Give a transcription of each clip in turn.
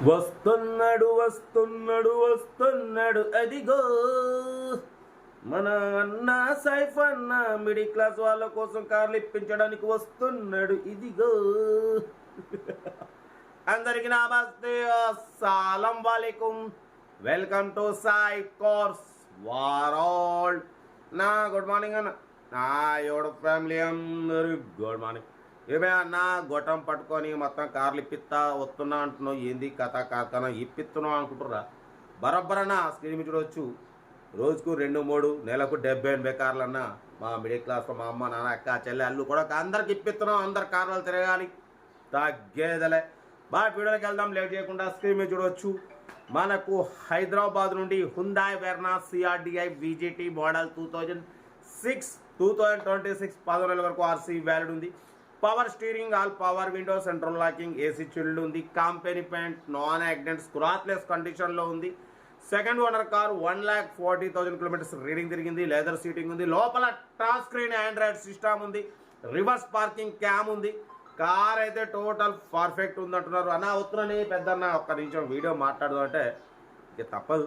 వస్తున్నాడు వస్తున్నాడు వస్తున్నాడు అదిగో మన అన్న సైఫ్ అన్న మిడిల్ క్లాస్ వాళ్ళ కోసం కార్లు ఇప్పించడానికి వస్తున్నాడు ఇదిగో. అందరికి నమస్తే, అస్సలం వాలేకుం, welcome to Sai cars world. నా గుడ్ మార్నింగ్ అన్న, నా యూట్యూబ్ ఫ్యామిలీ అందరూ గుడ్ మార్నింగ్. ఏమే అన్న గొట్టం పట్టుకొని మొత్తం కార్లు ఇప్పిస్తా వస్తున్నా అంటున్నావు, ఏంది కథ కార్ఖానా ఇప్పిస్తున్నావు అనుకుంటురా? బరబ్బరన్నా స్క్రీన్ మీద చూడవచ్చు. రోజుకు 2-3 నెలకు 70-80 కార్లు అన్న మా మిడిల్ క్లాస్లో మా అమ్మ నాన్న అక్క చెల్లె అల్లు కూడా అందరికి ఇప్పిస్తున్నాం. అందరు కార్లు తిరగాలి, తగ్గేదలే. బాగా వీడియోకి వెళ్దాం, లేట్ చేయకుండా. స్క్రీన్ మీద చూడవచ్చు, మనకు హైదరాబాద్ నుండి Hyundai Verna CRDI VGT model 2026 10 నెలల వరకు RC వ్యాలిడ్ ఉంది. Power steering, all power window, central locking, AC chilled ఉంది. Company paint, non accident, scratchless కండిషన్లో ఉంది. Second owner car 1,40,000 kilometres reading తిరిగింది. లెదర్ సీటింగ్ ఉంది. లోపల టచ్ స్క్రీన్ ఆండ్రాయిడ్ సిస్టమ్ ఉంది. రివర్స్ పార్కింగ్ క్యామ్ ఉంది. కార్ అయితే టోటల్ పర్ఫెక్ట్ ఉందంటున్నారు. అన్న అవుతున్నాని పెద్దన్న ఒక్క నిమిషం వీడియో మాట్లాడదాం అంటే ఇక తప్పదు.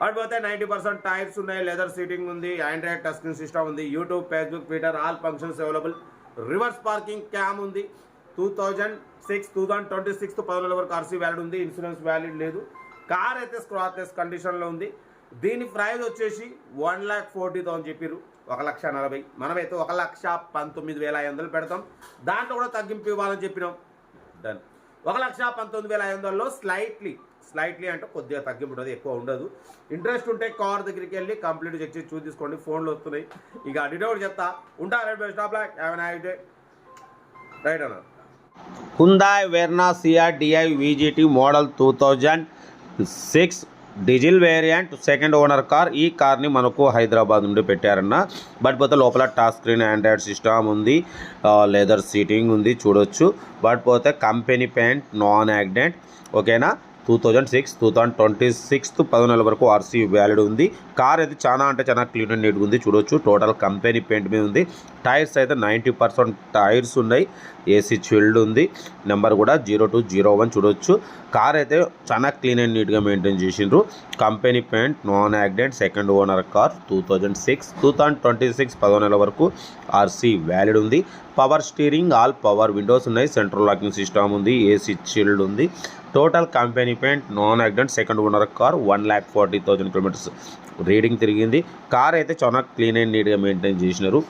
పడిపోతే 90% టైర్స్ ఉన్నాయి. లెదర్ సీటింగ్ ఉంది. ఆండ్రాయిడ్ టచ్ స్క్రీన్ సిస్టమ్ ఉంది. YouTube, Facebook, Twitter all functions available. Reverse parking cam ఉంది. 2026 10 నెలల వరకు RC వ్యాలిడ్ ఉంది. ఇన్సూరెన్స్ వ్యాలిడ్ లేదు. కార్ అయితే స్క్రాచ్లెస్ కండిషన్లో ఉంది. దీని ప్రైస్ వచ్చేసి 1,40,000 చెప్పారు. 1,40,000. మనమైతే 1,19,500 పెడతాం. దాంట్లో కూడా తగ్గింపు ఇవ్వాలని చెప్పినాం. డన్. 1,19,500లో స్లైట్లీ అంటే కొద్దిగా తగ్గింపు ఉంటుంది, ఎక్కువ ఉండదు. ఇంట్రెస్ట్ ఉంటే కార్ దగ్గరికి వెళ్ళి కంప్లీట్ చెక్ చేసి చూసి తీసుకోండి. ఫోన్లు వస్తున్నాయి. ఇక డీటెయిల్ చెప్తా ఉంటా. Best of luck, have a nice day. Right అన్న. Hyundai Verna CRDI VGT model 2006 diesel variant, second owner car. ఈ కార్ని మనకు హైదరాబాద్ నుండి పెట్టారన్న. బట్ పోతే లోపల టచ్ స్క్రీన్ ఆండ్రాయిడ్ సిస్టమ్ ఉంది. లెదర్ సీటింగ్ ఉంది చూడొచ్చు. బట్ పోతే కంపెనీ పెయింట్, నాన్ యాక్సిడెంట్. ఓకేనా. 2026 10 నెలల వరకు RC వ్యాలిడ్ ఉంది. కార్ అయితే చాలా అంటే చాలా క్లీన్ అండ్ నీట్గా ఉంది చూడొచ్చు. టోటల్ కంపెనీ పెయింట్ మీద ఉంది. టైర్స్ అయితే 90% టైర్స్ ఉన్నాయి. ఏసీ చిల్డ్ ఉంది. నెంబర్ కూడా 0201 చూడొచ్చు. కార్ అయితే చాలా క్లీన్ అండ్ నీట్గా మెయింటైన్ చేసిండ్రు. Company paint, non accident, second owner car. 2026 10 నెలల వరకు RC వ్యాలిడ్ ఉంది. Power steering, all power Windows ఉన్నాయి. సెంట్రల్ లాకింగ్ సిస్టమ్ ఉంది. ఏసీ చిల్డ్ ఉంది. Total company paint, non accident, second owner car. 1,40,000 kilometres reading తిరిగింది. Car అయితే చాలా క్లీన్ అండ్ నీట్గా మెయింటైన్ చేసినారు.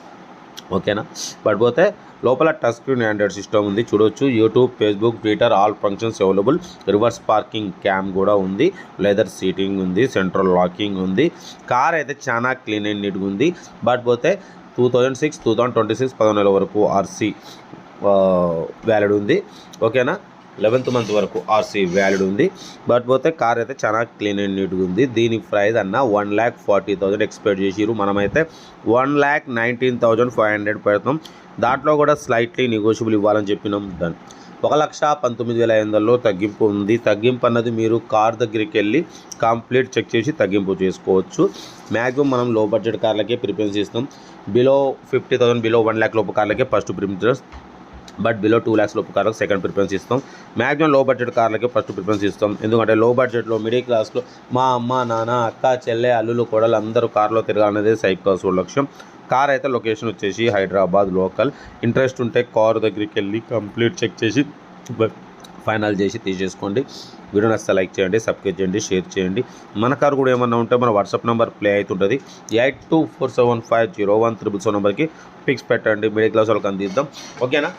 ఓకేనా. బట్ పోతే లోపల టచ్ స్క్రీన్ ఆండ్రాయిడ్ సిస్టమ్ ఉంది చూడొచ్చు. YouTube, Facebook, Twitter all functions available. Reverse parking cam కూడా ఉంది. లెదర్ సీటింగ్ ఉంది. సెంట్రల్ లాకింగ్ ఉంది. కార్ అయితే చాలా క్లీన్ అండ్ నీట్గా ఉంది. బట్ పోతే 2026 10 నెలల వరకు RC వ్యాలిడ్ ఉంది. ఓకేనా. 11th మంత్ వరకు RC వ్యాలిడ్ ఉంది. బట్ పోతే కార్ అయితే చాలా క్లీన్ అండ్ నీట్గా ఉంది. దీని ప్రైస్ అన్న 1,40,000 ఎక్స్పెక్ట్ చేసిరు. మనమైతే 1,19,500 పెడతాం. దాంట్లో కూడా స్లైట్లీ నెగోషియబుల్ ఇవ్వాలని చెప్పినాం. దాన్ని 1,19,500లో తగ్గింపు ఉంది. తగ్గింపు అన్నది మీరు కార్ దగ్గరికి వెళ్ళి కంప్లీట్ చెక్ చేసి తగ్గింపు చేసుకోవచ్చు. మ్యాక్సిమం మనం లో బడ్జెట్ కార్లకే ప్రిఫరెన్స్ ఇస్తాం. బిలో 50,000 బిలో 1 lakh లోపు కార్లకే first preference. But below 2 lakhs లోపు కార్లకు సెకండ్ ప్రిఫరెన్స్ ఇస్తాం. మ్యాక్సిమం లో బడ్జెట్ కార్లకి ఫస్ట్ ప్రిఫరెన్స్ ఇస్తాం. ఎందుకంటే లో బడ్జెట్లో మిడిల్ క్లాస్లో మా అమ్మ నాన్న అక్క చెల్లె అల్లులు కొడలు అందరూ కార్లో తిరగాలనేది సైఫ్ కార్స్ లక్ష్యం. కార్ అయితే లొకేషన్ వచ్చేసి హైదరాబాద్ లోకల్. ఇంట్రెస్ట్ ఉంటే కార్ దగ్గరికి వెళ్ళి కంప్లీట్ చెక్ చేసి ఫైనల్ చేసి తీసేసుకోండి. వీడియో నచ్చితే లైక్ చేయండి, సబ్స్క్రైబ్ చేయండి, షేర్ చేయండి. మన కార్ కూడా ఏమన్నా ఉంటే మన వాట్సాప్ నెంబర్ ప్లే అవుతుంటుంది. 8247501777 నెంబర్కి పిక్స్ పెట్టండి. మిడిల్ క్లాస్ వాళ్ళకి అందిద్దాం. ఓకేనా.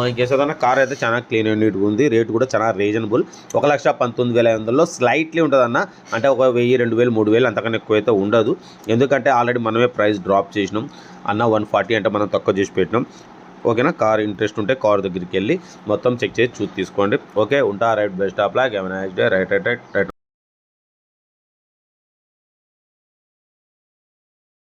ఇంకేదన్నా కార్ అయితే చాలా క్లీన్ అండ్ నీట్గా ఉంది. రేట్ కూడా చాలా రీజనబుల్. 1,19,500లో స్లైట్లీ ఉంటుందన్న. అంటే ఒక 1,000, 2,000, 3,000 అంతకన్నా ఎక్కువ అయితే ఉండదు. ఎందుకంటే ఆల్రెడీ మనమే ప్రైస్ డ్రాప్ చేసినాం అన్న. 140 అంటే మనం తక్కువ చేసి పెట్టినాం. ఓకేనా. కార్ ఇంట్రెస్ట్ ఉంటే కార్ దగ్గరికి వెళ్ళి మొత్తం చెక్ చేసి చూసి తీసుకోండి. ఓకే ఉంటా. Right. Best of luck, have a nice day. Right.